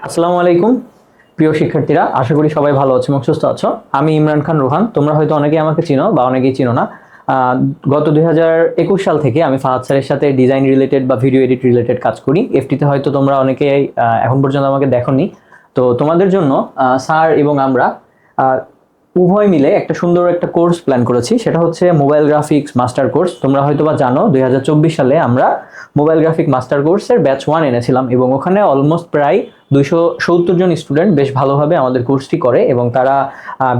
আসসালামু আলাইকুম প্রিয় শিক্ষার্থীরা, আশা করি সবাই ভালো আছো এবং সুস্থ আছো। আমি ইমরান খান রোহান। তোমরা হয়তো অনেকেই আমাকে চিনো বা অনেকেই চিনো না। গত 2021 সাল থেকে আমি ফাহাদ স্যারের সাথে ডিজাইন রিলেটেড বা ভিডিও এডিট রিলেটেড কাজ করি। এফটিতে হয়তো তোমরা অনেকেই এখন পর্যন্ত আমাকে দেখোনি। তো তোমাদের জন্য স্যার এবং আমরা উভয় মিলে একটা সুন্দর একটা কোর্স প্ল্যান করেছি। সেটা হচ্ছে মোবাইল গ্রাফিক্স মাস্টার কোর্স। তোমরা হয়তো বা জানো 2024 সালে আমরা মোবাইল গ্রাফিক মাস্টার কোর্সের ব্যাচ 1 এনেছিলাম এবং ওখানে অলমোস্ট প্রায় 270 জন স্টুডেন্ট বেশ ভালোভাবে আমাদের কোর্সটি করে এবং তারা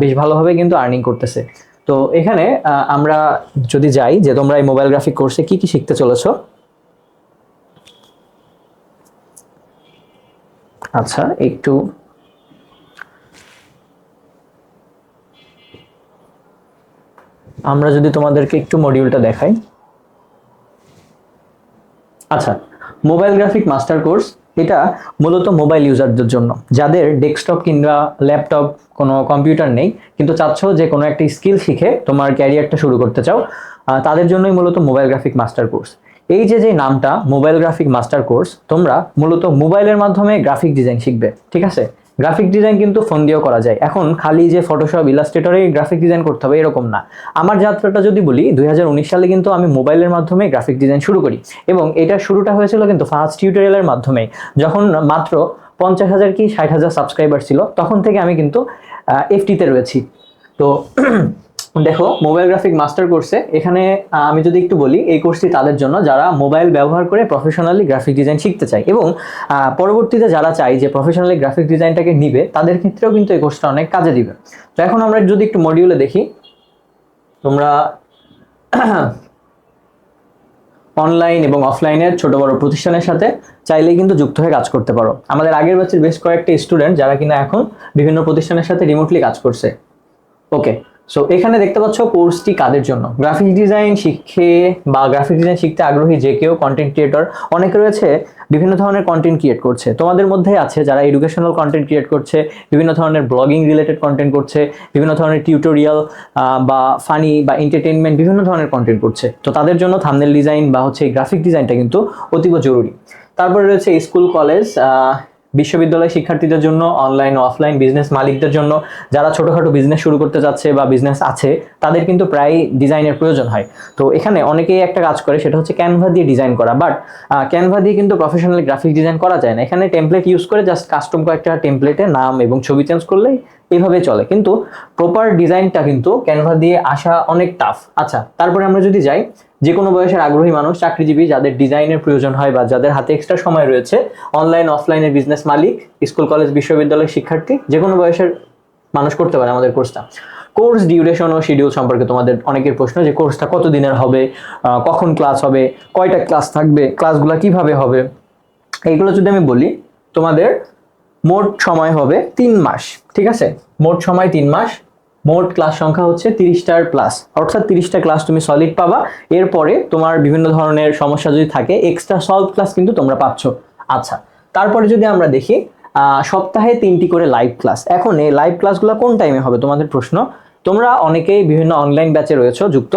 বেশ ভালোভাবে কিন্তু আর্নিং করতেছে। তো এখানে আমরা যদি যাই যে তোমরা এই মোবাইল গ্রাফিক কোর্সে কি কি শিখতে চলেছো। আচ্ছা, একটু আমরা যদি তোমাদেরকে একটু মডিউলটা দেখাই। আচ্ছা, মোবাইল গ্রাফিক মাস্টার কোর্স এটা মূলত মোবাইল ইউজারদের জন্য, যাদের ডেস্কটপ কিংবা ল্যাপটপ কোনো কম্পিউটার নেই কিন্তু চাচ্ছ যে কোনো একটা স্কিল শিখে তোমার ক্যারিয়ারটা শুরু করতে চাও, তাদের জন্যই মূলত মোবাইল গ্রাফিক মাস্টার কোর্স। এই যে নামটা মোবাইল গ্রাফিক মাস্টার কোর্স, তোমরা মূলত মোবাইলের মাধ্যমে গ্রাফিক ডিজাইন শিখবে, ঠিক আছে? গ্রাফিক ডিজাইন কিন্তু ফোন দিয়েও করা যায়। এখন খালি যে ফটোশপ ইলাস্ট্রেটরে গ্রাফিক ডিজাইন করতে হবে এরকম না। আমার যাত্রাটা যদি বলি, 2019 সালে কিন্তু আমি মোবাইলের মাধ্যমে গ্রাফিক ডিজাইন শুরু করি এবং এটা শুরুটা হয়েছিল কিন্তু ফার্স্ট টিউটোরিয়ালের মাধ্যমে। যখন মাত্র 50,000 কি 60,000 সাবস্ক্রাইবার ছিল, তখন থেকে আমি কিন্তু এফটিতে রয়েছি। তো দেখো, মোবাইল গ্রাফিক মাস্টার কোর্সে এখানে আমি যদি একটু বলি, এই কোর্সটি তাদের জন্য যারা মোবাইল ব্যবহার করে প্রফেশনালি গ্রাফিক ডিজাইন শিখতে চায় এবং পরবর্তীতে যারা চায় যে প্রফেশনালি গ্রাফিক ডিজাইনটাকে নিবে, তাদের ক্ষেত্রেও কিন্তু এই কোর্সটা অনেক কাজে দিবে। তো এখন আমরা যদি একটু মডিউলে দেখি, তোমরা অনলাইন এবং অফলাইনের ছোট বড় প্রতিষ্ঠানের সাথে চাইলেই কিন্তু যুক্ত হয়ে কাজ করতে পারো। আমাদের আগের ব্যাচের বেশ কয়েকটা স্টুডেন্ট যারা কিনা এখন বিভিন্ন প্রতিষ্ঠানের সাথে রিমোটলি কাজ করছে। ওকে, সো এখানে দেখতে পাচ্ছ কোর্সটি কাদের জন্য। গ্রাফিক ডিজাইন শিখে বা গ্রাফিক ডিজাইন শিখতে আগ্রহী যে কেউ, কন্টেন্ট ক্রিয়েটর অনেকে রয়েছে, বিভিন্ন ধরনের কন্টেন্ট ক্রিয়েট করছে। তোমাদের মধ্যে আছে যারা এডুকেশনাল কন্টেন্ট ক্রিয়েট করছে, বিভিন্ন ধরনের ব্লগিং রিলেটেড কন্টেন্ট করছে, বিভিন্ন ধরনের টিউটোরিয়াল বা ফানি বা এন্টারটেইনমেন্ট বিভিন্ন ধরনের কন্টেন্ট করছে। তো তাদের জন্য থাম্বনেল ডিজাইন বা হচ্ছে গ্রাফিক ডিজাইনটা কিন্তু অতীব জরুরি। তারপরে রয়েছে স্কুল কলেজ বিশ্ববিদ্যালয় শিক্ষার্থীদের জন্য, অনলাইন ও অফলাইন বিজনেস মালিকদের জন্য, যারা ছোটোখাটো বিজনেস শুরু করতে যাচ্ছে বা বিজনেস আছে, তাদের কিন্তু প্রায় ডিজাইনের প্রয়োজন হয়। তো এখানে অনেকেই একটা কাজ করে, সেটা হচ্ছে ক্যানভা দিয়ে ডিজাইন করা। বাট ক্যানভা দিয়ে কিন্তু প্রফেশনালি গ্রাফিক ডিজাইন করা যায় না। এখানে টেমপ্লেট ইউজ করে জাস্ট কাস্টম কয়েকটা টেমপ্লেটে নাম এবং ছবি চেঞ্জ করলেই এইভাবে চলে, কিন্তু প্রপার ডিজাইনটা কিন্তু ক্যানভা দিয়ে আসা অনেক টাফ। আচ্ছা, তারপরে আমরা যদি যাই, যে কোনো বয়সের আগ্রহী মানুষ, চাকরিজীবী যাদের ডিজাইনের প্রয়োজন হয় বা যাদের হাতে এক্সট্রা সময় রয়েছে, অনলাইন অফলাইনের বিজনেস মালিক, স্কুল কলেজ বিশ্ববিদ্যালয়ের শিক্ষার্থী, যে কোনো বয়সের মানুষ করতে পারে আমাদের কোর্সটা। কোর্স ডিউরেশন ও শিডিউল সম্পর্কে তোমাদের অনেকের প্রশ্ন যে কোর্সটা কত দিনের হবে, কখন ক্লাস হবে, কয়টা ক্লাস থাকবে, ক্লাসগুলো কিভাবে হবে। এইগুলো যদি আমি বলি, তোমাদের মোট সময় হবে 3 মাস, ঠিক আছে? মোট সময় 3 মাস, মোট ক্লাস সংখ্যা হচ্ছে 30টার প্লাস, অর্থাৎ 30টা ক্লাস তুমি সলিড পাবা। এরপরে তোমার বিভিন্ন ধরনের সমস্যা যদি থাকে, এক্সট্রা সলভ ক্লাস কিন্তু তোমরা পাচ্ছ। আচ্ছা, তারপরে যদি আমরা দেখি, সপ্তাহে 3টি করে লাইভ ক্লাস। এখন এই লাইভ ক্লাসগুলো কোন টাইমে হবে তোমাদের প্রশ্ন। তোমরা অনেকেই বিভিন্ন অনলাইন ব্যাচে রয়েছো যুক্ত,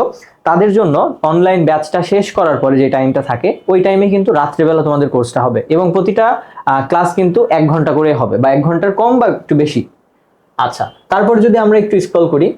তাদের জন্য অনলাইন ব্যাচটা শেষ করার পরে যে টাইমটা থাকে, ওই টাইমে কিন্তু রাত্রেবেলা তোমাদের কোর্সটা হবে এবং প্রতিটা ক্লাস কিন্তু 1 ঘন্টা করে হবে, বা 1 ঘন্টার কম বা একটু বেশি। আচ্ছা, তারপর যদি আমরা একটু স্ক্রল করি,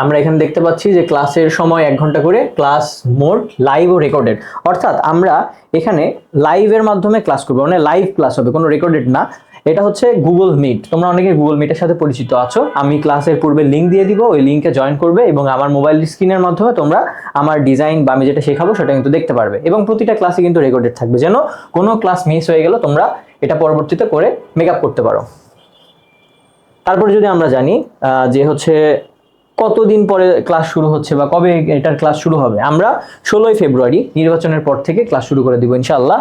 আমরা এখানে দেখতে পাচ্ছি যে ক্লাসের সময় 1 ঘন্টা করে, ক্লাস মোড লাইভ ও রেকর্ডেড। অর্থাৎ আমরা এখানে লাইভের মাধ্যমে ক্লাস করবো, মানে লাইভ ক্লাস হবে, কোনো রেকর্ডেড না। এটা হচ্ছে গুগল মিট। তোমরা অনেকে গুগল মিটের সাথে পরিচিত আছো। আমি ক্লাসের পূর্বে লিঙ্ক দিয়ে দিব, ওই লিঙ্কে জয়েন করবে এবং আমার মোবাইল স্ক্রিনের মাধ্যমে তোমরা আমার ডিজাইন বা আমি যেটা শেখাবো সেটা কিন্তু দেখতে পারবে এবং প্রতিটা ক্লাসে কিন্তু রেকর্ডেড থাকবে, যেন কোনো ক্লাস মিস হয়ে গেল তোমরা এটা পরবর্তীতে করে মেকআপ করতে পারো। তারপরে যদি আমরা জানি যে হচ্ছে কতদিন পরে ক্লাস শুরু হচ্ছে বা কবে এটার ক্লাস শুরু হবে, আমরা 16ই ফেব্রুয়ারি নির্বাচনের পর থেকে ক্লাস শুরু করে দিব ইনশাআল্লাহ।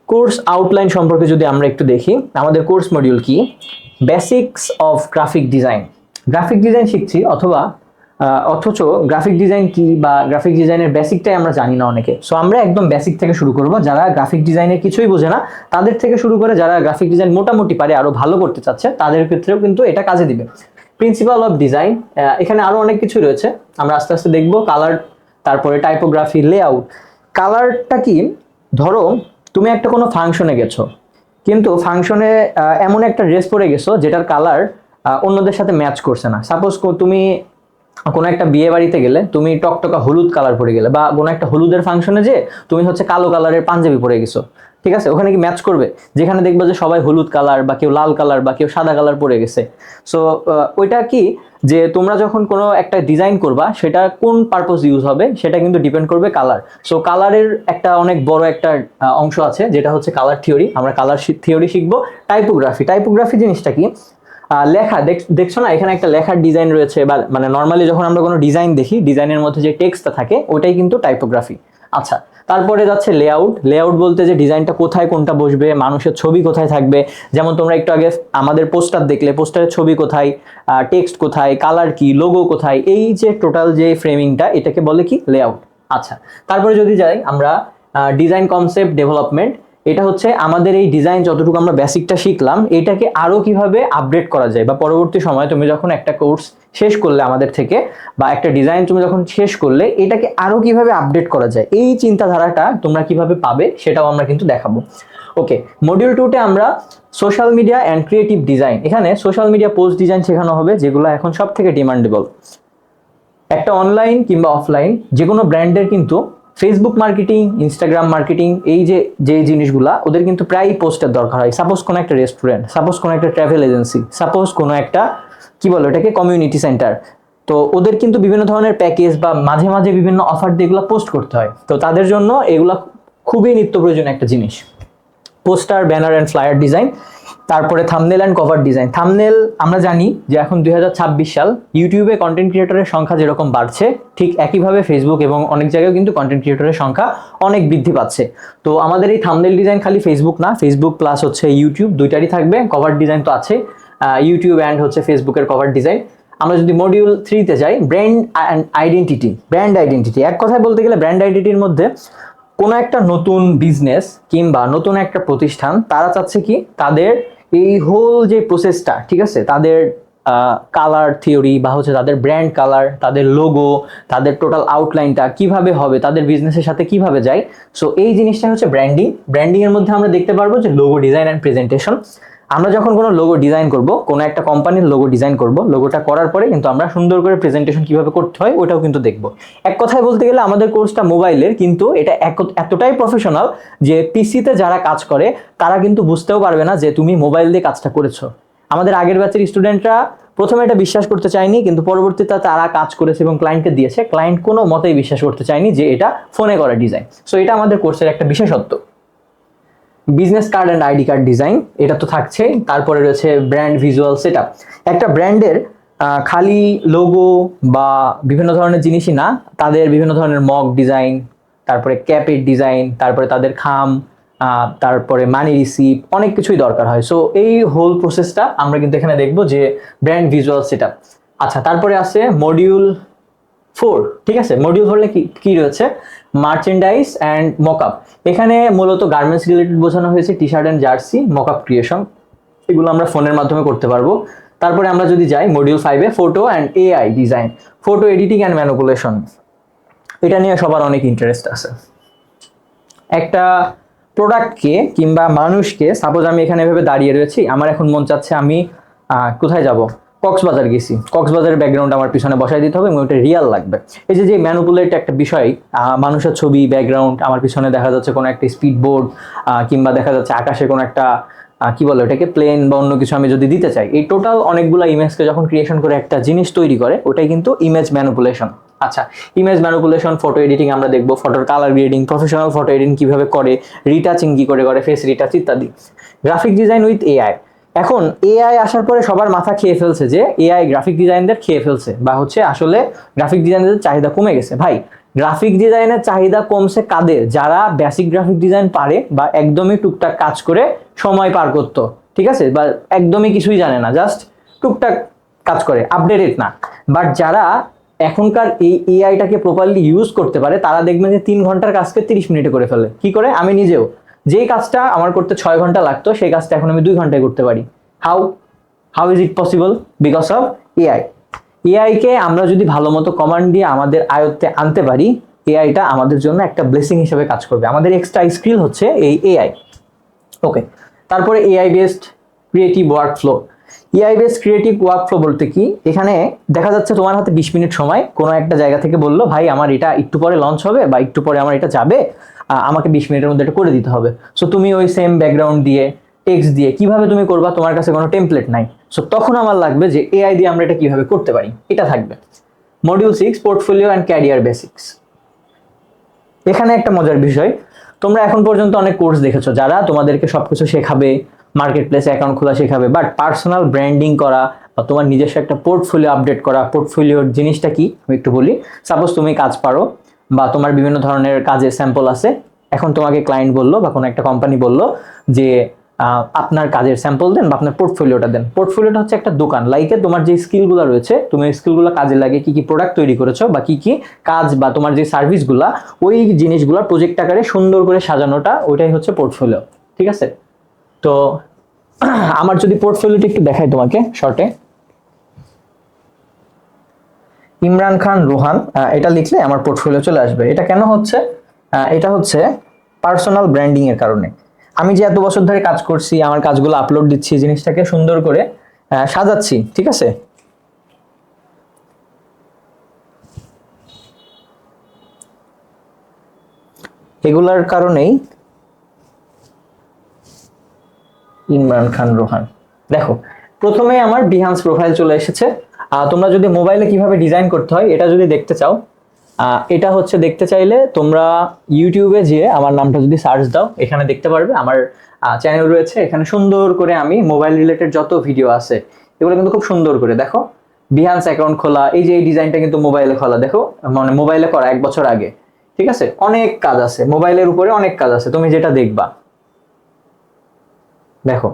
কোর্স আউটলাইন সম্পর্কে যদি আমরা একটু দেখি, আমাদের কোর্স মডিউল কি, basics of graphic design. Graphic design শিখছি অথচ গ্রাফিক ডিজাইন কি বা গ্রাফিক ডিজাইনের বেসিকটাই আমরা জানি না অনেকে। সো আমরা একদম বেসিক থেকে শুরু করব। যারা গ্রাফিক ডিজাইনের কিছুই বোঝে না তাদের থেকে শুরু করে যারা গ্রাফিক ডিজাইন মোটামুটি পারে, আরো ভালো করতে চাচ্ছে, তাদের ক্ষেত্রেও কিন্তু এটা কাজে দিবে। প্রিন্সিপাল অফ ডিজাইন, এখানে আরো অনেক কিছু রয়েছে, আমরা আস্তে আস্তে দেখবো। কালার, তারপরে টাইপোগ্রাফি, লেআউট। কালারটা কি, ধরো তুমি একটা কোনো ফাংশনে গেছো, কিন্তু ফাংশনে এমন একটা ড্রেস পরে গেছো যেটার কালার অন্যদের সাথে ম্যাচ করছে না। সাপোজ তুমি কোনো একটা বিয়ে বাড়িতে গেলে তুমি টকটকা হলুদ কালার পরে গেলে, বা কোনো একটা হলুদের ফাংশনে যে তুমি হচ্ছে কালো কালারের পাঞ্জাবি পরে গেছো, ঠিক আছে, ওখানে কি ম্যাচ করবে? যেখানে দেখবা যে সবাই হলুদ কালার বা কেউ লাল কালার বা কেউ সাদা কালার পরে গেছে। সো ওইটা কি, যে তোমরা যখন কোনো একটা ডিজাইন করবা সেটা কোন পারপোজ ইউজ হবে সেটা কিন্তু ডিপেন্ড করবে কালার। সো কালারের একটা অনেক বড় একটা অংশ আছে যেটা হচ্ছে কালার থিওরি। আমরা কালার থিওরি শিখবো। টাইপোগ্রাফি, টাইপোগ্রাফি জিনিসটা কি? লেখা দেখছো না, এখানে একটা লেখার ডিজাইন রয়েছে, বা মানে নর্মালি যখন আমরা কোনো ডিজাইন দেখি, ডিজাইনের মধ্যে যে টেক্সটটা থাকে ওটাই কিন্তু টাইপোগ্রাফি। আচ্ছা, তারপরে যাচ্ছে লেআউট। লেআউট বলতে যে ডিজাইনটা কোথায় কোনটা বসবে, মানুষের ছবি কোথায় থাকবে। যেমন তোমরা একটু আগে আমাদের পোস্টার দেখলে, পোস্টারের ছবি কোথায়, টেক্সট কোথায়, কালার কি, লোগো কোথায়, এই যে টোটাল যে ফ্রেমিংটা, এটাকে বলে কি? লেআউট। আচ্ছা, তারপরে যদি যাই আমরা ডিজাইন কনসেপ্ট ডেভেলপমেন্ট, এটা হচ্ছে আমাদের এই ডিজাইন যতটুকু আমরা বেসিকটা শিখলাম এটাকে আরো কিভাবে আপডেট করা যায়, বা পরবর্তী সময়ে তুমি যখন একটা কোর্স শেষ করলে আমাদের থেকে, বা একটা ডিজাইন তুমি যখন শেষ করলে এটাকে আরো কিভাবে আপডেট করা যায়, এই চিন্তাধারাটা তোমরা কিভাবে পাবে সেটাও আমরা কিন্তু দেখাবো। ওকে, মডিউল 2 তে আমরা social media and creative design, এখানে সোশ্যাল মিডিয়া পোস্ট ডিজাইন শেখানো হবে, যেগুলো এখন সব থেকে ডিমান্ডেবল। একটা অনলাইন কিংবা অফলাইন যে কোনো ব্র্যান্ডের কিন্তু ফেসবুক মার্কেটিং, ইনস্টাগ্রাম মার্কেটিং, এই যে জিনিসগুলা ওদের কিন্তু প্রায় পোস্টের দরকার হয়। সাপোজ কোনো একটা রেস্টুরেন্ট, সাপোজ কোনো একটা ট্রাভেল এজেন্সি, সাপোজ কোনো একটা কি বলো এটাকে কমিউনিটি সেন্টার, তো ওদের কিন্তু বিভিন্ন ধরনের প্যাকেজ বা মাঝে মাঝে বিভিন্ন অফার দিয়ে এগুলো পোস্ট করতে হয়। তো তাদের জন্য এগুলা খুবই নিত্য প্রয়োজনীয় একটা জিনিস। Poster, banner and flyer design, তারপরে thumbnail and cover design. Thumbnail আমরা জানি যে এখন 2026 সাল, ইউটিউবে কন্টেন্ট ক্রিয়েটরের সংখ্যা যেরকম বাড়ছে, ঠিক একইভাবে ফেসবুক এবং অনেক জায়গায় কিন্তু কন্টেন্ট ক্রিয়েটরের সংখ্যা অনেক বৃদ্ধি পাচ্ছে। তো আমাদের এই থাম্বনেল ডিজাইন খালি ফেসবুক না, ফেসবুক প্লাস হচ্ছে ইউটিউব, দুইটারই থাকবে। কভার ডিজাইন তো আছে, ইউটিউব অ্যান্ড হচ্ছে ফেসবুকের কভার ডিজাইন। আমরা যদি মডিউল 3 তে যাই, brand and identity. Brand identity এক কথায় বলতে গেলে, ব্র্যান্ড আইডেন্টিটির মধ্যে কোনো একটা নতুন বিজনেস কিংবা নতুন একটা প্রতিষ্ঠান তারা চাচ্ছে কি তাদের এই হোল যে প্রসেসটা, ঠিক আছে, তাদের কালার থিওরি বা হচ্ছে তাদের ব্র্যান্ড কালার, তাদের লোগো, তাদের টোটাল আউটলাইনটা কিভাবে হবে, তাদের বিজনেসের সাথে কিভাবে যায়। সো এই জিনিসটা হচ্ছে ব্র্যান্ডিং। ব্র্যান্ডিং এর মধ্যে আমরা দেখতে পারবো যে লোগো ডিজাইন অ্যান্ড প্রেজেন্টেশন। আমরা যখন কোনো লোগো ডিজাইন করব, কোনো একটা কোম্পানির লোগো ডিজাইন করব, লোগোটা করার পরে কিন্তু আমরা সুন্দর করে প্রেজেন্টেশন কিভাবে করতে হয় ওটাও কিন্তু দেখব। এক কথায় বলতে গেলে আমাদের কোর্সটা মোবাইলের, কিন্তু এটা এতটাই প্রফেশনাল যে পিসিতে যারা কাজ করে তারা কিন্তু বুঝতেও পারবে না যে তুমি মোবাইল দিয়ে কাজটা করেছো। আমাদের আগের ব্যাচের স্টুডেন্টরা প্রথমে এটা বিশ্বাস করতে চায়নি, কিন্তু পরবর্তীতে তারা কাজ করেছে এবং ক্লায়েন্টকে দিয়েছে, ক্লায়েন্ট কোনো মতেই বিশ্বাস করতে চায়নি যে এটা ফোনে করা ডিজাইন। সো এটা আমাদের কোর্সের একটা বিশেষত্ব। Business card and ID card design, এটা তো থাকছেই। তারপরে রয়েছে ব্র্যান্ড ভিজুয়াল সেটআপ। একটা ব্র্যান্ডের খালি লোগো বা বিভিন্ন ধরনের জিনিসই না, তাদের বিভিন্ন ধরনের মক ডিজাইন, তারপরে ক্যাপের ডিজাইন, তারপরে তাদের খাম, তারপরে মানি রিসিপ্ট, অনেক কিছুই দরকার হয়। সো এই হোল প্রসেসটা আমরা কিন্তু এখানে দেখবো যে ব্র্যান্ড ভিজুয়াল সেটআপ। আচ্ছা, তারপরে আছে মডিউল 4, ঠিক আছে। মডিউল 4 কি রয়েছে? Merchandise and mockup. এখানে মূলত গার্মেন্টস রিলেটেড বোঝানো হয়েছে, T shirt and jersey, mockup creation, এগুলো আমরা ফোনের মাধ্যমে করতে পারবো। তারপরে আমরা যদি যাই মডিউল 5-এ, photo and AI design, photo editing and manipulation, এটা নিয়ে সবার অনেক ইন্টারেস্ট আছে। একটা প্রোডাক্টকে কিংবা মানুষকে, সাপোজ আমি এখানে এভাবে দাঁড়িয়ে রয়েছি, আমার এখন মন চাচ্ছে আমি কোথায় যাব, কক্সবাজার গেছি, কক্সবাজারের ব্যাকগ্রাউন্ড আমার পিছনে বসাই দিতে হবে এবং ওটা রিয়াল লাগবে। এই যে ম্যানুপুলেট একটা বিষয়, মানুষের ছবি, ব্যাকগ্রাউন্ড, আমার পিছনে দেখা যাচ্ছে কোনো একটা স্পিড বোর্ড, কিংবা দেখা যাচ্ছে আকাশে কোনো একটা কি বলে ওটাকে, প্লেন বা অন্য কিছু আমি যদি দিতে চাই, এই টোটাল অনেকগুলো ইমেজকে যখন ক্রিয়েশন করে একটা জিনিস তৈরি করে, ওটাই কিন্তু ইমেজ ম্যানুপুলেশন। আচ্ছা, ইমেজ ম্যানুপুলেশন, ফটো এডিটিং আমরা দেখবো, ফটোর colour grading, professional photo editing কিভাবে করে, রিটাচিং কি করে ফেস রিটাচ ইত্যাদি। Graphic design with AI. এখন এআই আসার পরে সবার মাথা খেয়ে ফেলছে যে এআই গ্রাফিক ডিজাইনদের খেয়ে ফেলছে, বা হচ্ছে আসলে গ্রাফিক ডিজাইনদের চাহিদা কমে গেছে। ভাই, গ্রাফিক ডিজাইনের চাহিদা কমছে কাদের? যারা বেসিক গ্রাফিক ডিজাইন পারে বা একদমই টুকটাক কাজ করে সময় পার করতো, ঠিক আছে, বা একদমই কিছুই জানে না, জাস্ট টুকটাক কাজ করে, আপডেটেড না। বাট যারা এখনকার এই এআইটাকে প্রপারলি ইউজ করতে পারে, তারা দেখবেন যে 3 ঘন্টার কাজকে 30 মিনিটে করে ফেলে। কি করে? আমি নিজেও যেই কাজটা আমার করতে 6 ঘন্টা লাগতো, সেই কাজটা এখন আমি 2 ঘন্টায় করতে পারি। How is it possible? Because of AI. এআইকে আমরা যদি ভালো মতো কমান্ড দিয়ে আমাদের আয়ত্তে আনতে পারি, এআইটা আমাদের জন্য একটা ব্লেসিং হিসেবে কাজ করবে। আমাদের এক্সট্রা স্কিল হচ্ছে এই এআই। ওকে, তারপরে AI based creative workflow. AI based creative workflow বলতে কি, এখানে দেখা যাচ্ছে তোমার হাতে 20 মিনিট সময়, কোনো একটা জায়গা থেকে বললো ভাই আমার এটা একটু পরে লঞ্চ হবে বা একটু পরে আমার এটা যাবে, আমাকে 20 মিনিটের মধ্যে এটা করে দিতে হবে। সো তুমি ওই সেম ব্যাকগ্রাউন্ড দিয়ে টেক্সট দিয়ে কিভাবে তুমি করবা, তোমার কাছে কোনো টেমপ্লেট নাই। সো তখন আমার লাগবে যে এআই দিয়ে আমরা এটা কিভাবে করতে পারি, এটা থাকবে। Module 6 portfolio and career basics. এখানে একটা মজার বিষয়, তোমরা এখন পর্যন্ত অনেক কোর্স দেখেছো যারা তোমাদেরকে সবকিছু শেখাবে, মার্কেট প্লেসে অ্যাকাউন্ট খোলা শেখাবে, বাট পার্সোনাল ব্র্যান্ডিং করা বা তোমার নিজস্ব একটা পোর্টফোলিও আপডেট করা, পোর্টফোলিওর জিনিসটা কি আমি একটু বলি। সাপোজ তুমি কাজ পারো বা তোমার বিভিন্ন ধরনের কাজের স্যাম্পল আছে, এখন তোমাকে ক্লায়েন্ট বললো বা কোনো একটা কোম্পানি বললো যে আপনার কাজের স্যাম্পল দেন বা আপনার পোর্টফোলিওটা দেন। পোর্টফোলিওটা হচ্ছে একটা দোকান, লাইকে তোমার যে স্কিলগুলো রয়েছে, তুমি ওই স্কিলগুলো কাজে লাগে কি কি প্রোডাক্ট তৈরি করেছো বা কি কি কাজ বা তোমার যে সার্ভিসগুলা, ওই জিনিসগুলো প্রজেক্ট আকারে সুন্দর করে সাজানোটা, ওইটাই হচ্ছে পোর্টফোলিও। ঠিক আছে, তো আমার যদি পোর্টফোলিওটা একটু দেখাই তোমাকে শর্টে, ইমরান খান রোহান এটা লিখলে আমার পোর্টফোলিও চলে আসবে। এটা কেন হচ্ছে? এটা হচ্ছে পার্সোনাল ব্র্যান্ডিং এর কারণে। আমি যে এত বছর ধরে কাজ করছি, আমার কাজগুলো আপলোড দিচ্ছি, জিনিসটাকে সুন্দর করে সাজাচ্ছি, ঠিক আছে। এগুলার কারণেই ইমরান খান রোহান। দেখো প্রথমে আমার বিহান্স প্রোফাইল চলে এসেছে। তোমরা যদি মোবাইলে কিভাবে ডিজাইন করতে হয় এটা যদি দেখতে চাও, এটা হচ্ছে দেখতে চাইলে তোমরা ইউটিউবে যেয়ে আমার নামটা যদি সার্চ দাও, এখানে দেখতে পারবে আমার চ্যানেল রয়েছে। এখানে সুন্দর করে আমি মোবাইল রিলেটেড যত ভিডিও আছে এগুলো কিন্তু খুব সুন্দর করে, দেখো বিহান্স অ্যাকাউন্ট খোলা, এই যে এই ডিজাইনটা কিন্তু মোবাইলে খোলা, দেখো মানে মোবাইলে করা 1 বছর আগে। ঠিক আছে, অনেক কাজ আছে মোবাইলের উপরে, অনেক কাজ আছে, তুমি যেটা দেখবা। দেখো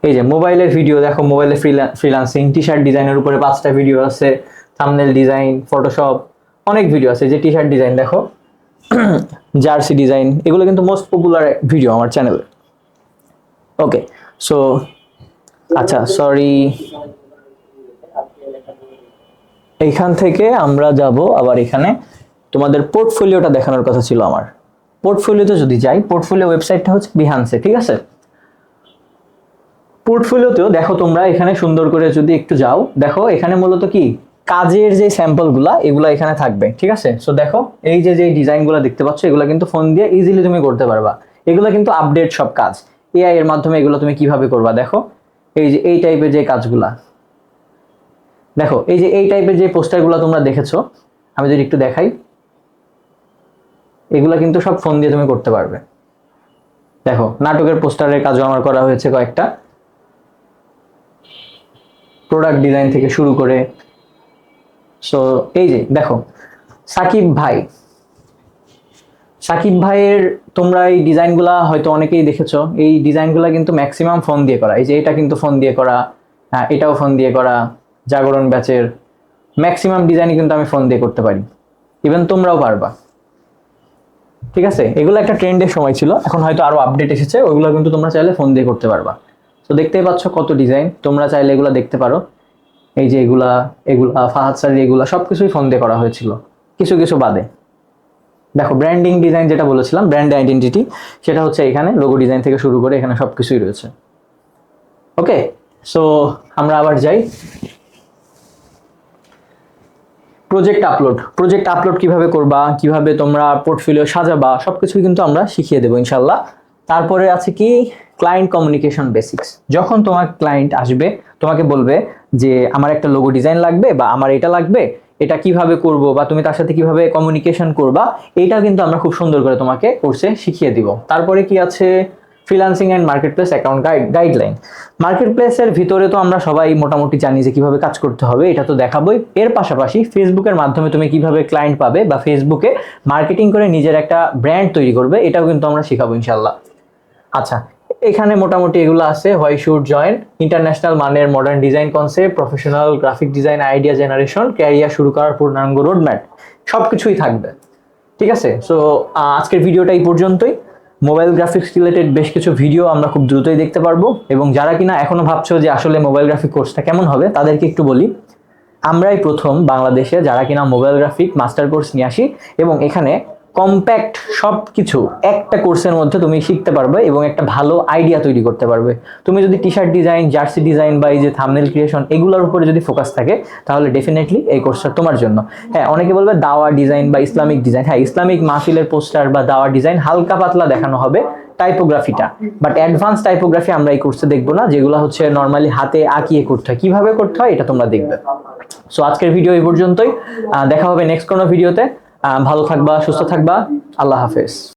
এই যে মোবাইলের ভিডিও, দেখো মোবাইলে ফ্রিল্যান্সিং, টি শার্ট ডিজাইনের উপরে 5টা ভিডিও আছে, থাম্বনেল ডিজাইন, ফটোশপ, অনেক ভিডিও আছে। যে টি শার্ট ডিজাইন দেখো, জার্সি ডিজাইন, এগুলো কিন্তু মোস্ট পপুলার ভিডিও আমার চ্যানেলে। ওকে, সো আচ্ছা সরি, এইখান থেকে আমরা যাব আবার এখানে, তোমাদের পোর্টফোলিওটা দেখানোর কথা ছিল আমার। পোর্টফোলিওতে যদি যাই, পোর্টফোলিও ওয়েবসাইটটা হচ্ছে বিহান্সে, ঠিক আছে। পোর্টফোলিওতেও দেখো তোমরা এখানে সুন্দর করে যদি একটু যাও, দেখো এখানে মূলত কি কাজের যে স্যাম্পলগুলা এগুলা এখানে থাকবে, ঠিক আছে। সো দেখো এই যে যে ডিজাইনগুলো দেখতে পাচ্ছ, এগুলো কিন্তু ফোন দিয়ে ইজিলি তুমি করতে পারবা। এগুলো কিন্তু আপডেট সব কাজ, এআই এর মাধ্যমে এগুলো তুমি কিভাবে করবা। দেখো এই যে এই টাইপের যে কাজগুলা, দেখো এই যে এই টাইপের যে পোস্টারগুলো তোমরা দেখেছো, আমি যদি একটু দেখাই, এগুলা কিন্তু সব ফোন দিয়ে তুমি করতে পারবে। দেখো নাটকের পোস্টারের কাজও আমার করা হয়েছে কয়েকটা, প্রোডাক্ট ডিজাইন থেকে শুরু করে। সো এই যে দেখো সাকিব ভাইয়ের তোমরা এই ডিজাইনগুলা হয়তো অনেকেই দেখেছো, এই ডিজাইনগুলা কিন্তু ম্যাক্সিমাম ফোন দিয়ে করা। এই যে এটা কিন্তু ফোন দিয়ে করা, এটাও ফোন দিয়ে করা, জাগরণ ব্যাচের ম্যাক্সিমাম ডিজাইনই কিন্তু আমি ফোন দিয়ে করতে পারি, ইভেন তোমরাও পারবা। ঠিক আছে, এগুলো একটা ট্রেন্ডের সময় ছিল, এখন হয়তো আরো আপডেট এসেছে, ওইগুলো কিন্তু তোমরা চাইলে ফোন দিয়ে করতে পারবা। তো দেখতেই পাচ্ছ কত ডিজাইন, তোমরা চাইলে এগুলো দেখতে পারো। এই যে এগুলা ফাহাদ স্যার, এগুলা সবকিছুই ফোন দিয়ে করা হয়েছিল, কিছু কিছু বাদে। দেখো ব্র্যান্ডিং ডিজাইন যেটা বলেছিলাম, ব্র্যান্ড আইডেন্টিটি, সেটা হচ্ছে এখানে লোগো ডিজাইন থেকে শুরু করে এখানে সবকিছুই রয়েছে। ওকে, সো আমরা আবার যাই। প্রজেক্ট আপলোড কিভাবে করবা, কিভাবে তোমরা পোর্টফোলিও সাজাবা, সবকিছুই কিন্তু আমরা শিখিয়ে দেবো ইনশাল্লাহ। তারপরে আছে কি ক্লায়েন্ট কমিউনিকেশন বেসিক্স। যখন তোমার ক্লায়েন্ট আসবে, তোমাকে বলবে যে আমার একটা লোগো ডিজাইন লাগবে বা আমার এটা লাগবে, এটা কিভাবে করব বা তুমি তার সাথে কিভাবে কমিউনিকেশন করবা, এটা কিন্তু আমরা খুব সুন্দর করে তোমাকে কোর্সে শিখিয়ে দিব। তারপরে কি আছে freelancing and marketplace account guideline. মার্কেটপ্লেসের ভিতরে তো আমরা সবাই মোটামুটি জানি যে কিভাবে কাজ করতে হবে, এটা তো দেখাবোই। এর পাশাপাশি ফেসবুকের মাধ্যমে তুমি কিভাবে ক্লায়েন্ট পাবে বা ফেসবুকে মার্কেটিং করে নিজের একটা ব্র্যান্ড তৈরি করবে, এটাও কিন্তু আমরা শিখাবো ইনশাল্লাহ। আচ্ছা, এখানে মোটামুটি এগুলো আছে। হোয়াই শুড জয়েন, ইন্টারন্যাশনাল মানের modern design concept, professional graphic design idea generation, career শুরু করার পূর্ণাঙ্গ রোডম্যাপ, সবকিছুই থাকবে। ঠিক আছে, সো আজকের ভিডিওটা এই পর্যন্তই। মোবাইল গ্রাফিক্স রিলেটেড বেশ কিছু ভিডিও আমরা খুব দ্রুতই দেখতে পারবো। এবং যারা কিনা এখনো ভাবছো যে আসলে মোবাইল গ্রাফিক কোর্সটা কেমন হবে, তাদেরকে একটু বলি, আমরাই প্রথম বাংলাদেশে যারা কিনা মোবাইল গ্রাফিক মাস্টার কোর্স নিয়ে আসি এবং এখানে কম্প্যাক্ট সব কিছু একটা কোর্সের মধ্যে তুমি শিখতে পারবে এবং একটা ভালো আইডিয়া তৈরি করতে পারবে। তুমি যদি T shirt design, jersey design বা এই যে থাম্বনেল ক্রিয়েশন এগুলোর উপরে যদি ফোকাস থাকে তাহলে ডেফিনেটলি এই কোর্সটা তোমার জন্য। হ্যাঁ, অনেকে বলবে দাওয়া ডিজাইন বা ইসলামিক ডিজাইন, হ্যাঁ ইসলামিক মাহফিলের পোস্টার বা দাওয়া ডিজাইন হালকা পাতলা দেখানো হবে টাইপোগ্রাফিটা, বাট অ্যাডভান্স টাইপোগ্রাফি আমরা এই কোর্সে দেখবো না, যেগুলো হচ্ছে নর্মালি হাতে আঁকিয়ে করতে হয়, কিভাবে করতে হয় এটা তোমরা দেখবে। সো আজকের ভিডিও এই পর্যন্তই, দেখা হবে নেক্সট কোনো ভিডিওতে। ভালো থাকবা, সুস্থ থাকবা, আল্লাহ হাফেজ।